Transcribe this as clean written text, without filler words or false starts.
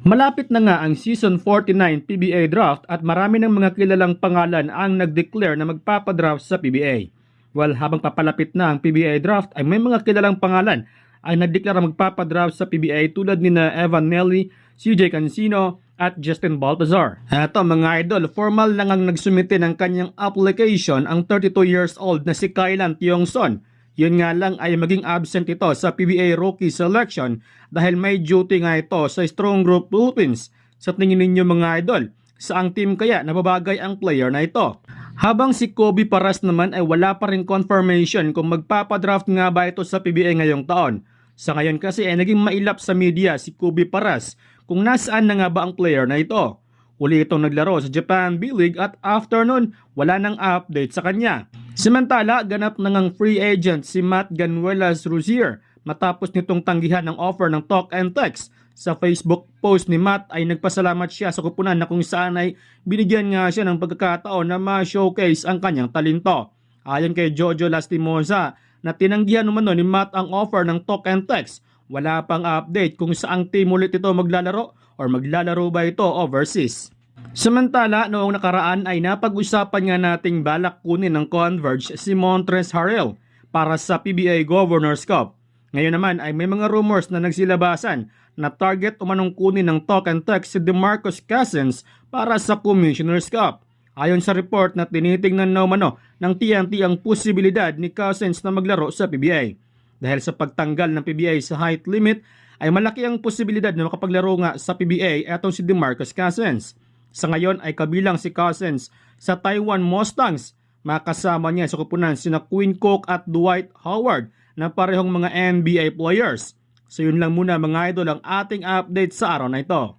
Malapit na nga ang Season 49 PBA Draft at marami ng mga kilalang pangalan ang nag-declare na magpapadraft sa PBA. Well, habang papalapit na ang PBA Draft ay may mga kilalang pangalan ang nag-declare na magpapadraft sa PBA tulad ni na Evan Nelly, CJ Cancino at Justin Baltazar. Eto mga idol, formal lang ang nagsumite ng kanyang application ang 32 years old na si Kailan Tiongson. Yun nga lang ay maging absent ito sa PBA rookie selection dahil may duty nga ito sa Strong Group Philippines. Sa tingin ninyo mga idol, saang team kaya nababagay ang player na ito? Habang si Kobe Paras naman ay wala pa rin confirmation kung magpapadraft nga ba ito sa PBA ngayong taon. Sa ngayon kasi ay naging mailap sa media si Kobe Paras kung nasaan na nga ba ang player na ito. Uli itong naglaro sa Japan B-League at after nun, wala nang update sa kanya. Samantala, ganap na ngang free agent si Matt Ganuelas-Rozier matapos nitong tanggihan ng offer ng Talk and Text. Sa Facebook post ni Matt ay nagpasalamat siya sa kupunan na kung saan ay binigyan nga siya ng pagkakataon na ma-showcase ang kanyang talento. Ayon kay Jojo Lastimosa na tinanggihan naman ni Matt ang offer ng Talk and Text, wala pang update kung saang team ulit ito maglalaro or maglalaro ba ito overseas. Samantala, noong nakaraan ay napag-usapan nga nating balak kunin ng Converge si Montrezl Harrell para sa PBA Governors Cup. Ngayon naman ay may mga rumors na nagsilabasan na target umanong kunin ng Talk and Text si DeMarcus Cousins para sa Commissioner's Cup. Ayon sa report na tinitingnan na umano ng TNT ang posibilidad ni Cousins na maglaro sa PBA. Dahil sa pagtanggal ng PBA sa height limit ay malaki ang posibilidad na makapaglaro nga sa PBA etong si DeMarcus Cousins. Sa ngayon ay kabilang si Cousins sa Taiwan Mustangs. Makasama niya sa kupunan sina Quinn Cook at Dwight Howard na parehong mga NBA players. So yun lang muna mga idol ang ating update sa araw na ito.